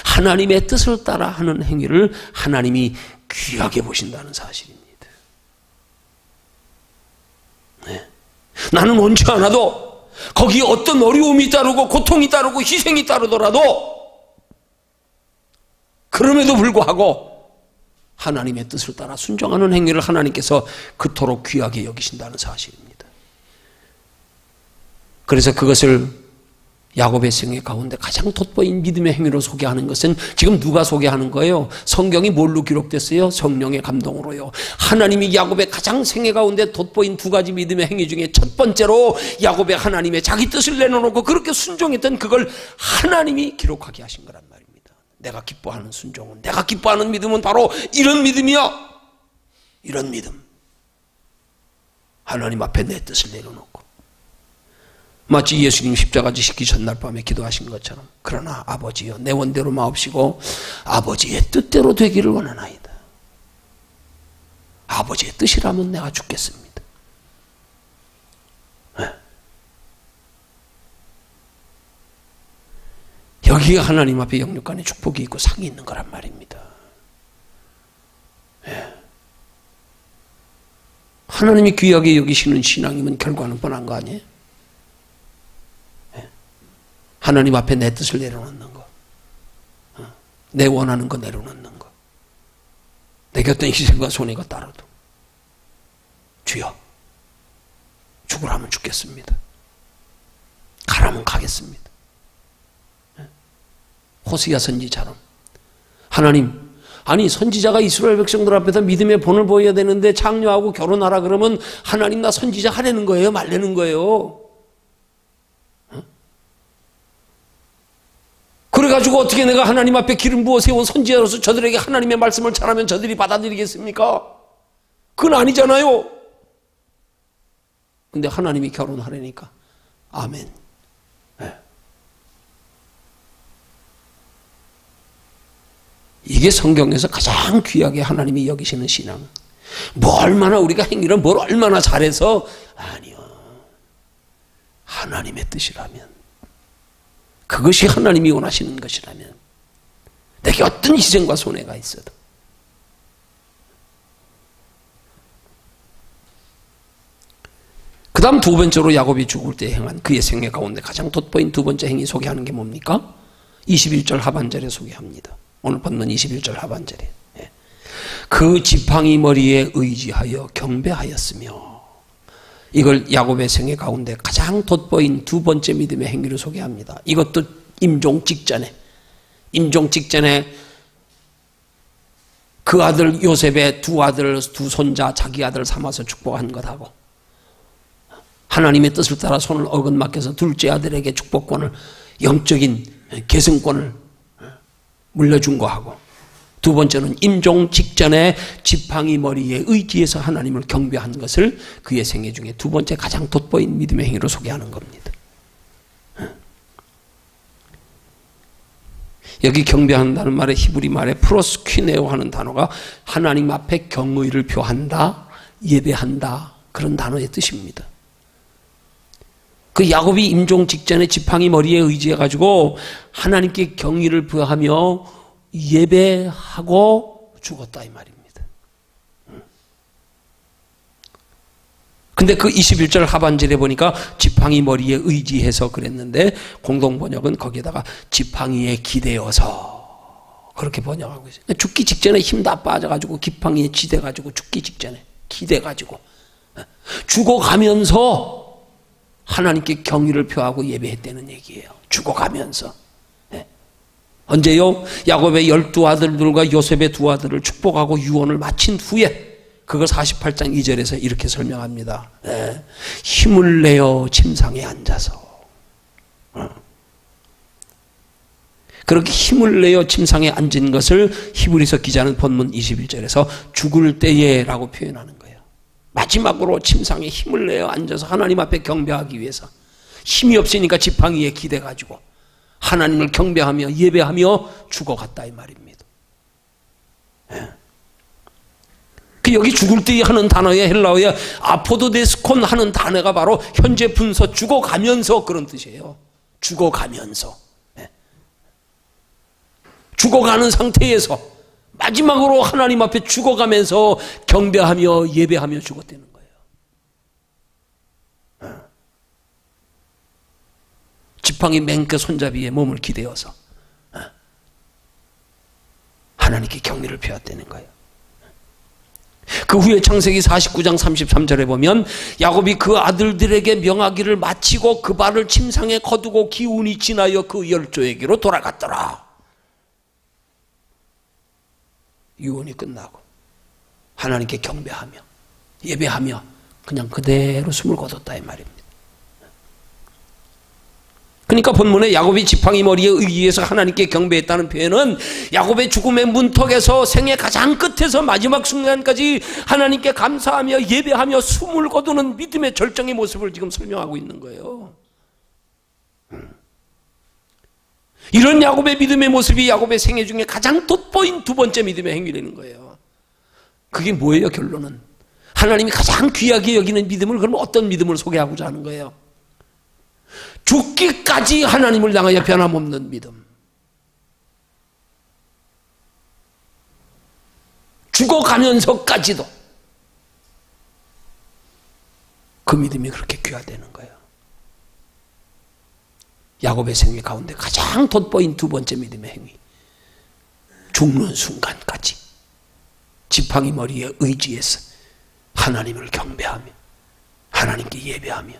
하나님의 뜻을 따라 하는 행위를 하나님이 귀하게 보신다는 사실입니다. 나는 원치 않아도 거기에 어떤 어려움이 따르고 고통이 따르고 희생이 따르더라도 그럼에도 불구하고 하나님의 뜻을 따라 순종하는 행위를 하나님께서 그토록 귀하게 여기신다는 사실입니다. 그래서 그것을 야곱의 생애 가운데 가장 돋보인 믿음의 행위로 소개하는 것은 지금 누가 소개하는 거예요? 성경이 뭘로 기록됐어요? 성령의 감동으로요. 하나님이 야곱의 가장 생애 가운데 돋보인 두 가지 믿음의 행위 중에 첫 번째로 야곱의 하나님의 자기 뜻을 내려놓고 그렇게 순종했던 그걸 하나님이 기록하게 하신 거란 말입니다. 내가 기뻐하는 순종은, 내가 기뻐하는 믿음은 바로 이런 믿음이야. 이런 믿음. 하나님 앞에 내 뜻을 내려놓고 마치 예수님 십자가 지시기 전날 밤에 기도하신 것처럼 그러나 아버지여 내 원대로 마옵시고 아버지의 뜻대로 되기를 원하나이다. 아버지의 뜻이라면 내가 죽겠습니다. 여기가 하나님 앞에 영육간의 축복이 있고 상이 있는 거란 말입니다. 하나님이 귀하게 여기시는 신앙이면 결과는 뻔한 거 아니에요? 하나님 앞에 내 뜻을 내려놓는 거, 내 원하는 거 내려놓는 거, 내게 어떤 희생과 손해가 따라도 주여 죽으라면 죽겠습니다. 가라면 가겠습니다. 호세아 선지자처럼 하나님, 아니 선지자가 이스라엘 백성들 앞에서 믿음의 본을 보여야 되는데 창녀하고 결혼하라 그러면 하나님 나 선지자 하라는 거예요? 말라는 거예요? 그래가지고 어떻게 내가 하나님 앞에 기름 부어 세운 선지자로서 저들에게 하나님의 말씀을 전하면 저들이 받아들이겠습니까? 그건 아니잖아요. 근데 하나님이 결혼하라니까 아멘. 이게 성경에서 가장 귀하게 하나님이 여기시는 신앙. 뭐 얼마나 우리가 행위를 뭘 얼마나 잘해서 아니요. 하나님의 뜻이라면, 그것이 하나님이 원하시는 것이라면 내게 어떤 희생과 손해가 있어도 그 다음 두 번째로 야곱이 죽을 때 행한 그의 생애 가운데 가장 돋보인 두 번째 행위 소개하는 게 뭡니까? 21절 하반절에 소개합니다. 오늘 본문 21절 하반절에 그 지팡이 머리에 의지하여 경배하였으며, 이걸 야곱의 생애 가운데 가장 돋보인 두 번째 믿음의 행위를 소개합니다. 이것도 임종 직전에 그 아들 요셉의 두 아들, 두 손자, 자기 아들 삼아서 축복한 것하고 하나님의 뜻을 따라 손을 어긋 맡겨서 둘째 아들에게 축복권을, 영적인 계승권을 물려준 거하고, 두 번째는 임종 직전에 지팡이 머리에 의지해서 하나님을 경배한 것을 그의 생애 중에 두 번째 가장 돋보인 믿음의 행위로 소개하는 겁니다. 여기 경배한다는 말에 히브리 말에 프로스퀴네오 하는 단어가 하나님 앞에 경의를 표한다, 예배한다, 그런 단어의 뜻입니다. 그 야곱이 임종 직전에 지팡이 머리에 의지해가지고 하나님께 경의를 표하며 예배하고 죽었다 이 말입니다. 근데 그 21절 하반절에 보니까 지팡이 머리에 의지해서 그랬는데 공동번역은 거기에다가 지팡이에 기대어서 그렇게 번역하고 있어요. 죽기 직전에 힘 다 빠져가지고 지팡이에 기대가지고 죽기 직전에 기대가지고 죽어가면서 하나님께 경의를 표하고 예배했다는 얘기예요. 죽어가면서. 언제요? 야곱의 12아들들과 요셉의 2아들을 축복하고 유언을 마친 후에, 그걸 48장 2절에서 이렇게 설명합니다. 힘을 내어 침상에 앉아서. 그렇게 힘을 내어 침상에 앉은 것을 히브리서 기자는 본문 21절에서 죽을 때에 라고 표현하는 거예요. 마지막으로 침상에 힘을 내어 앉아서 하나님 앞에 경배하기 위해서 힘이 없으니까 지팡이에 기대가지고 하나님을 경배하며 예배하며 죽어갔다 이 말입니다. 그 여기 죽을 때 하는 단어의 헬라어의 아포도데스콘 하는 단어가 바로 현재 분서 죽어가면서 그런 뜻이에요. 죽어가면서. 죽어가는 상태에서 마지막으로 하나님 앞에 죽어가면서 경배하며 예배하며 죽었다는 거예요. 지팡이 맨끝 손잡이에 몸을 기대어서 하나님께 경의를 표했다는 거예요. 그 후에 창세기 49장 33절에 보면 야곱이 그 아들들에게 명하기를 마치고 그 발을 침상에 거두고 기운이 지나여 그 열조에게로 돌아갔더라. 유언이 끝나고 하나님께 경배하며 예배하며 그냥 그대로 숨을 거뒀다 이 말입니다. 그러니까 본문에 야곱이 지팡이 머리에 의지해서 하나님께 경배했다는 표현은 야곱의 죽음의 문턱에서 생애 가장 끝에서 마지막 순간까지 하나님께 감사하며 예배하며 숨을 거두는 믿음의 절정의 모습을 지금 설명하고 있는 거예요. 이런 야곱의 믿음의 모습이 야곱의 생애 중에 가장 돋보인 두 번째 믿음의 행위라는 거예요. 그게 뭐예요? 결론은 하나님이 가장 귀하게 여기는 믿음을, 그럼 어떤 믿음을 소개하고자 하는 거예요? 죽기까지 하나님을 향하여 변함없는 믿음. 죽어가면서까지도 그 믿음이 그렇게 귀하다는 거예요. 야곱의 생애 가운데 가장 돋보인 두 번째 믿음의 행위, 죽는 순간까지 지팡이 머리에 의지해서 하나님을 경배하며 하나님께 예배하며.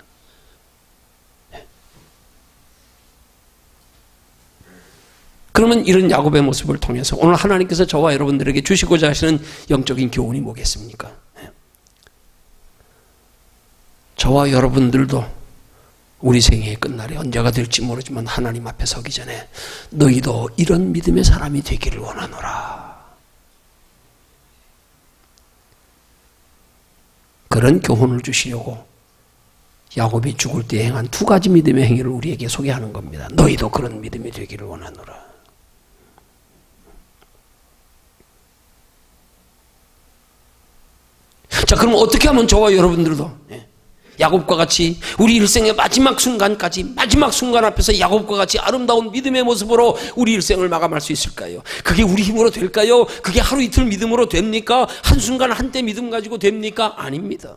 그러면 이런 야곱의 모습을 통해서 오늘 하나님께서 저와 여러분들에게 주시고자 하시는 영적인 교훈이 뭐겠습니까? 저와 여러분들도 우리 생애의 끝날이 언제가 될지 모르지만 하나님 앞에 서기 전에 너희도 이런 믿음의 사람이 되기를 원하노라. 그런 교훈을 주시려고 야곱이 죽을 때 행한 두 가지 믿음의 행위를 우리에게 소개하는 겁니다. 너희도 그런 믿음이 되기를 원하노라. 자, 그럼 어떻게 하면 저와 여러분들도 야곱과 같이 우리 일생의 마지막 순간까지, 마지막 순간 앞에서 야곱과 같이 아름다운 믿음의 모습으로 우리 일생을 마감할 수 있을까요? 그게 우리 힘으로 될까요? 그게 하루 이틀 믿음으로 됩니까? 한순간 한때 믿음 가지고 됩니까? 아닙니다.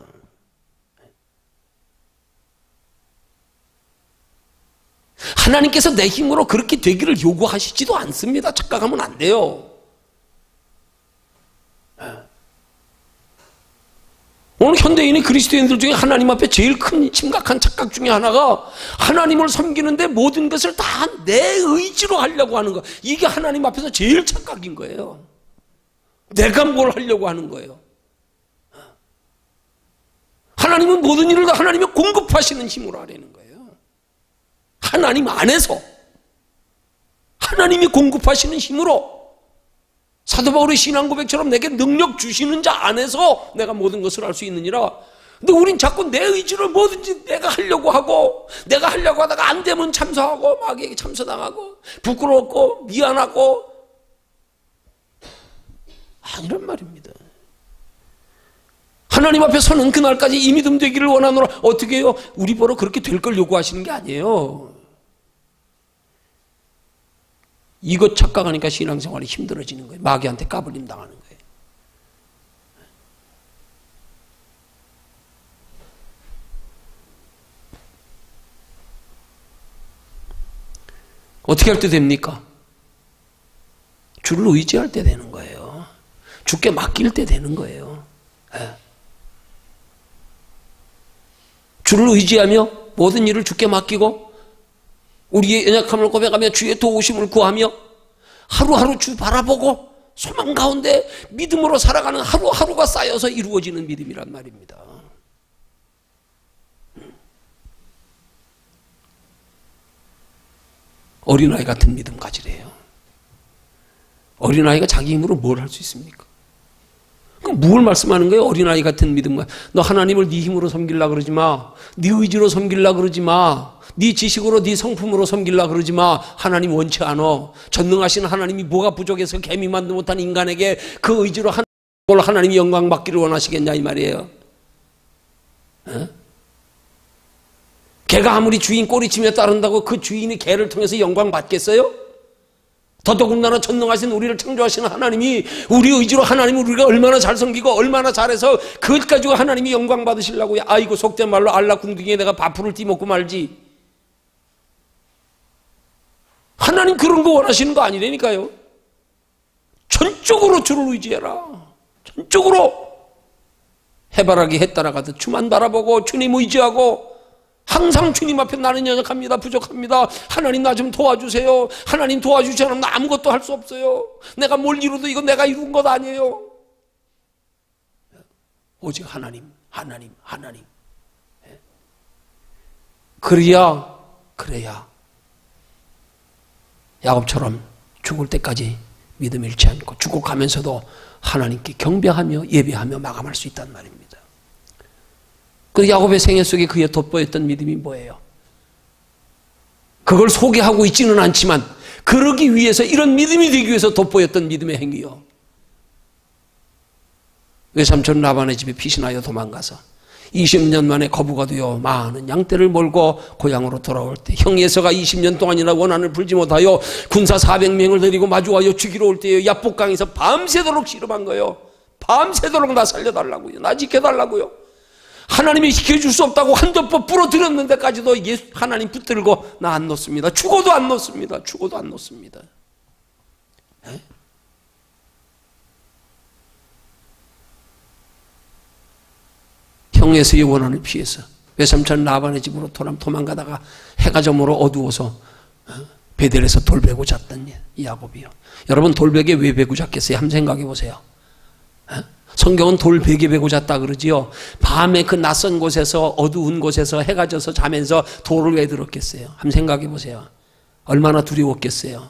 하나님께서 내 힘으로 그렇게 되기를 요구하시지도 않습니다. 착각하면 안 돼요. 오늘 현대인의 그리스도인들 중에 하나님 앞에 제일 큰 심각한 착각 중에 하나가 하나님을 섬기는데 모든 것을 다 내 의지로 하려고 하는 거. 이게 하나님 앞에서 제일 착각인 거예요. 내가 뭘 하려고 하는 거예요. 하나님은 모든 일을 다 하나님이 공급하시는 힘으로 하려는 거예요. 하나님 안에서. 하나님이 공급하시는 힘으로 사도 바울의 신앙 고백처럼 내게 능력 주시는 자 안에서 내가 모든 것을 할 수 있느니라. 근데 우린 자꾸 내 의지를 뭐든지 내가 하려고 하고, 내가 하려고 하다가 안 되면 참소하고 마귀에게 참소당하고 부끄럽고 미안하고 아니란 말입니다. 하나님 앞에 서는 그날까지 이 믿음 되기를 원하노라. 어떻게 해요? 우리 보러 그렇게 될 걸 요구하시는 게 아니에요. 이것 착각하니까 신앙생활이 힘들어지는 거예요. 마귀한테 까불림 당하는 거예요. 어떻게 할 때 됩니까? 주를 의지할 때 되는 거예요. 주께 맡길 때 되는 거예요. 주를 의지하며 모든 일을 주께 맡기고 우리의 연약함을 고백하며 주의 도우심을 구하며 하루하루 주 바라보고 소망 가운데 믿음으로 살아가는 하루하루가 쌓여서 이루어지는 믿음이란 말입니다. 어린아이 같은 믿음 가지래요. 어린아이가 자기 힘으로 뭘 할 수 있습니까? 그럼 뭘 말씀하는 거예요? 어린아이 같은 믿음과. 너 하나님을 네 힘으로 섬기려고 그러지 마. 네 의지로 섬기려고 그러지 마. 네 지식으로 네 성품으로 섬기려고 그러지 마. 하나님 원치 않아. 전능하신 하나님이 뭐가 부족해서 개미만도 못한 인간에게 그 의지로 하나님이 영광 받기를 원하시겠냐 이 말이에요. 개가 아무리 주인 꼬리치며 따른다고 그 주인이 개를 통해서 영광 받겠어요? 더더군다나 전능하신 우리를 창조하시는 하나님이 우리 의지로 하나님을 우리가 얼마나 잘 섬기고 얼마나 잘해서 그것 가지고 하나님이 영광 받으시려고요. 아이고 속된 말로 알라궁둥이에 내가 밥풀을 띠먹고 말지. 하나님 그런 거 원하시는 거 아니라니까요. 전적으로 주를 의지해라. 전적으로 해바라기 해 따라가듯 주만 바라보고 주님 의지하고 항상 주님 앞에 나는 연약합니다. 부족합니다. 하나님 나 좀 도와주세요. 하나님 도와주지 않으면 나 아무것도 할 수 없어요. 내가 뭘 이루도 이거 내가 이룬 것 아니에요. 오직 하나님. 그래야 야곱처럼 죽을 때까지 믿음 잃지 않고 죽고 가면서도 하나님께 경배하며 예배하며 마감할 수 있단 말입니다. 그 야곱의 생애 속에 그의 돋보였던 믿음이 뭐예요? 그걸 소개하고 있지는 않지만 그러기 위해서 이런 믿음이 되기 위해서 돋보였던 믿음의 행위요. 외삼촌 라반의 집에 피신하여 도망가서 20년 만에 거부가 되어 많은 양떼를 몰고 고향으로 돌아올 때 형 예서가 20년 동안이나 원한을 풀지 못하여 군사 400명을 데리고 마주하여 죽이러 올 때에 야복강에서 밤새도록 씨름한 거예요. 밤새도록 나 살려달라고요. 나 지켜달라고요. 하나님이 지켜줄 수 없다고 한접법 부러뜨렸는 데까지도 하나님 붙들고 나 안 놓습니다. 죽어도 안 놓습니다. 형에서의 원한을 피해서 외삼촌 라반의 집으로 도망가다가 해가 저물어 어두워서 베델에서 돌베고 잤던 야곱이요. 여러분 돌베개 왜 베고 잤겠어요? 한번 생각해 보세요. 성경은 돌베개 베고 잤다 그러지요. 밤에 그 낯선 곳에서 어두운 곳에서 해가 져서 자면서 돌을 왜 들었겠어요? 한번 생각해 보세요. 얼마나 두려웠겠어요?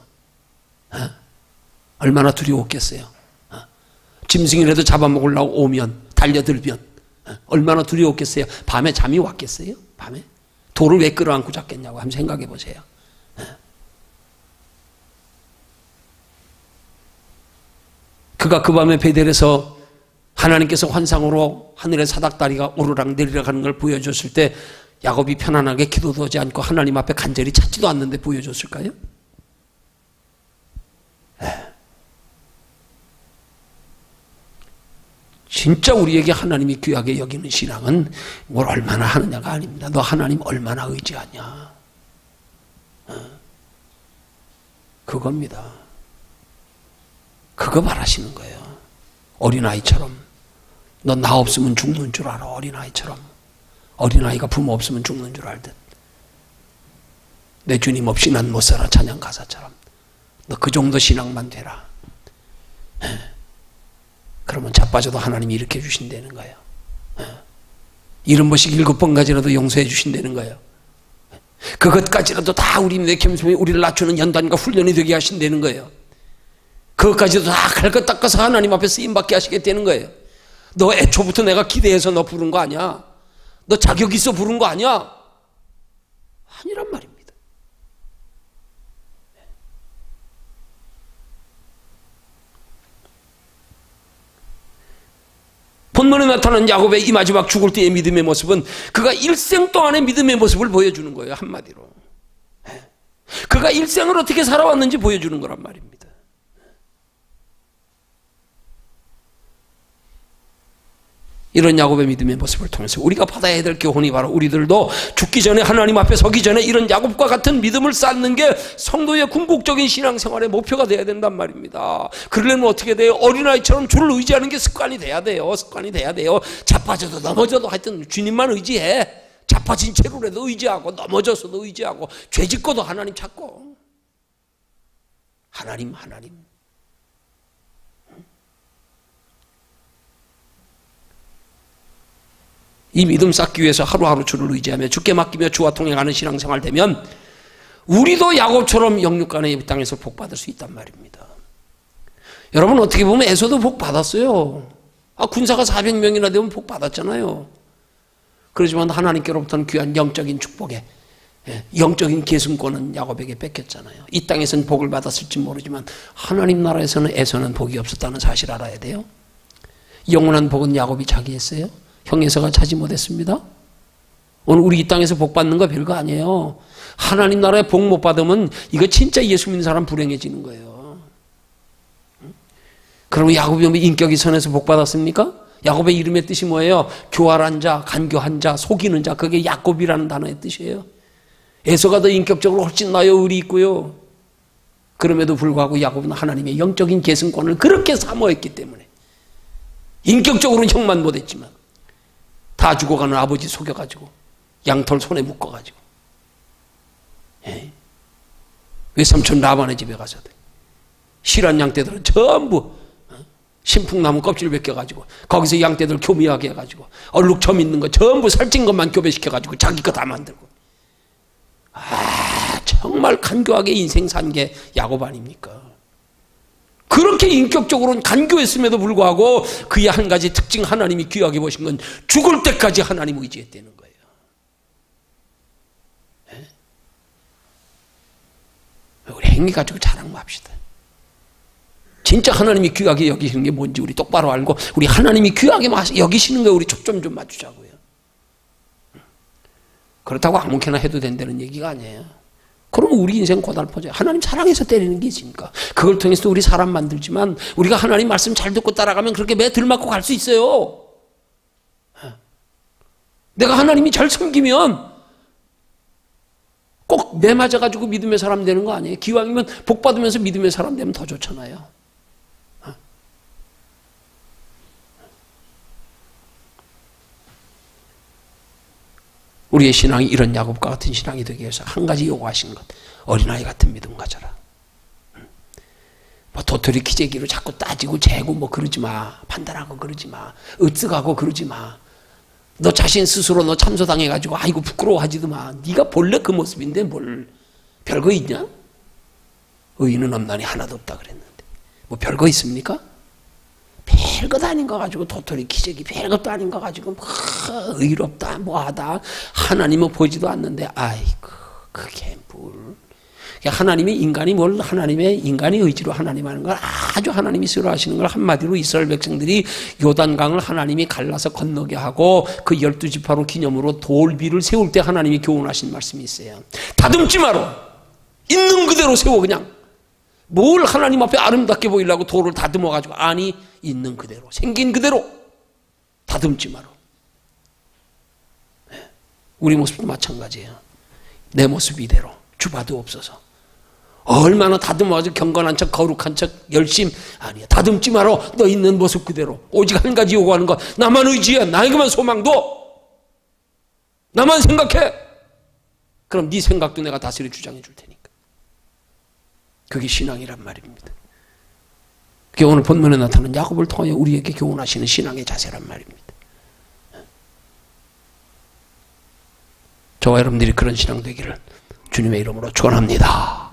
얼마나 두려웠겠어요? 짐승이라도 잡아먹으려고 오면 달려들면 얼마나 두려웠겠어요? 밤에 잠이 왔겠어요? 밤에? 돌을 왜 끌어안고 잤겠냐고 한번 생각해 보세요. 그가 그 밤에 베델에서 하나님께서 환상으로 하늘의 사닥다리가 오르락 내리락 하는 걸 보여줬을 때 야곱이 편안하게 기도도 하지 않고 하나님 앞에 간절히 찾지도 않는데 보여줬을까요? 진짜 우리에게 하나님이 귀하게 여기는 신앙은 뭘 얼마나 하느냐가 아닙니다. 너 하나님 얼마나 의지하냐. 그겁니다. 그거 말하시는 거예요. 어린아이처럼. 너 나 없으면 죽는 줄 알아. 어린아이처럼. 어린아이가 부모 없으면 죽는 줄 알듯. 내 주님 없이 난 못 살아. 찬양 가사처럼. 너 그 정도 신앙만 되라. 그러면 자빠져도 하나님이 일으켜 주신다는 거예요. 70번씩 7번 가지라도 용서해 주신다는 거예요. 그것까지라도 다 우리 믿음의 겸손이 우리를 낮추는 연단과 훈련이 되게 하신다는 거예요. 그것까지도 다 갈것 닦아서 하나님 앞에 쓰임받게 하시겠다는 거예요. 너 애초부터 내가 기대해서 너 부른 거 아니야. 너 자격 있어 부른 거 아니야. 아니란 말입니다. 본문에 나타난 야곱의 이 마지막 죽을 때의 믿음의 모습은 그가 일생 동안의 믿음의 모습을 보여주는 거예요. 한마디로. 그가 일생을 어떻게 살아왔는지 보여주는 거란 말입니다. 이런 야곱의 믿음의 모습을 통해서 우리가 받아야 될 교훈이 바로 우리들도 죽기 전에 하나님 앞에 서기 전에 이런 야곱과 같은 믿음을 쌓는 게 성도의 궁극적인 신앙생활의 목표가 돼야 된단 말입니다. 그러려면 어떻게 돼요? 어린아이처럼 주를 의지하는 게 습관이 돼야 돼요. 습관이 돼야 돼요. 자빠져도 넘어져도 하여튼 주님만 의지해. 자빠진 채로라도 의지하고 넘어져서도 의지하고 죄짓고도 하나님 찾고 하나님. 이 믿음 쌓기 위해서 하루하루 주를 의지하며 주께 맡기며 주와 통행하는 신앙생활 되면 우리도 야곱처럼 영육간의 이 땅에서 복받을 수 있단 말입니다. 여러분 어떻게 보면 에서도 복받았어요. 군사가 400명이나 되면 복받았잖아요. 그렇지만 하나님께로부터는 귀한 영적인 축복에 영적인 계승권은 야곱에게 뺏겼잖아요. 이 땅에서는 복을 받았을지 모르지만 하나님 나라에서는 에서는 복이 없었다는 사실 알아야 돼요. 영원한 복은 야곱이 차지했어요. 형 에서가 차지 못했습니다. 오늘 우리 이 땅에서 복 받는 거 별거 아니에요. 하나님 나라에 복 못 받으면 이거 진짜 예수 믿는 사람 불행해지는 거예요. 그럼 야곱이 인격이 선해서 복 받았습니까? 야곱의 이름의 뜻이 뭐예요? 교활한 자, 간교한 자, 속이는 자. 그게 야곱이라는 단어의 뜻이에요. 에서가 더 인격적으로 훨씬 나여 의리 있고요. 그럼에도 불구하고 야곱은 하나님의 영적인 계승권을 그렇게 사모했기 때문에 인격적으로는 형만 못했지만 다 죽어가는 아버지 속여가지고 양털 손에 묶어가지고 외삼촌 라반의 집에 가서 실한 양떼들은 전부 신풍나무 껍질 벗겨가지고 거기서 양떼들 교미하게 해가지고 얼룩점 있는 거 전부 살찐 것만 교배시켜가지고 자기 거 다 만들고 정말 간교하게 인생 산 게 야곱 아닙니까? 그렇게 인격적으로는 간교했음에도 불구하고 그의 한 가지 특징 하나님이 귀하게 보신 건 죽을 때까지 하나님 의지했다는 거예요. 우리 행위 가지고 자랑 맙시다. 진짜 하나님이 귀하게 여기시는 게 뭔지 우리 똑바로 알고 우리 하나님이 귀하게 여기시는 거에 우리 초점 좀 맞추자고요. 그렇다고 아무렇게나 해도 된다는 얘기가 아니에요. 그러면 우리 인생 고달퍼져요. 하나님 사랑해서 때리는 게 있으니까. 그걸 통해서 우리 사람 만들지만 우리가 하나님 말씀 잘 듣고 따라가면 그렇게 매 들맞고 갈 수 있어요. 내가 하나님이 잘 섬기면 꼭 매 맞아가지고 믿음의 사람 되는 거 아니에요. 기왕이면 복 받으면서 믿음의 사람 되면 더 좋잖아요. 우리의 신앙이 이런 야곱과 같은 신앙이 되기 위해서 한 가지 요구하신 것. 어린아이 같은 믿음 가져라. 뭐 도토리 기재기로 자꾸 따지고 재고 뭐 그러지 마. 판단하고 그러지 마. 으쓱하고 그러지 마. 너 자신 스스로 너 참소당해가지고 아이고 부끄러워하지도 마. 네가 본래 그 모습인데 뭘 별거 있냐? 의인은 없나니 하나도 없다 그랬는데 뭐 별거 있습니까? 별것 아닌 거 가지고 도토리 기저귀 별것도 아닌 거 가지고 뭐 의롭다 뭐하다 하나님은 보지도 않는데 아이고 그게 뭘 하나님이 인간이 뭘 하나님의 인간의 의지로 하나님 하는 걸 아주 하나님이 싫어하시는 걸 한마디로 이스라엘 백성들이 요단강을 하나님이 갈라서 건너게 하고 그 12지파로 기념으로 돌비를 세울 때 하나님이 교훈하신 말씀이 있어요. 다듬지 마라. 있는 그대로 세워. 그냥 뭘 하나님 앞에 아름답게 보이려고 돌을 다듬어가지고 아니 있는 그대로 생긴 그대로 다듬지 마라. 우리 모습도 마찬가지예요. 내 모습 이대로 주봐도 없어서 얼마나 다듬어가지고 경건한 척 거룩한 척 열심 아니야. 다듬지 마라. 너 있는 모습 그대로. 오직 한 가지 요구하는 것. 나만 의지해. 나에게만 소망도. 나만 생각해. 그럼 네 생각도 내가 다스려 주장해 줄 테니까. 그게 신앙이란 말입니다. 그게 오늘 본문에 나타나는 야곱을 통하여 우리에게 교훈하시는 신앙의 자세란 말입니다. 저와 여러분들이 그런 신앙 되기를 주님의 이름으로 축원합니다.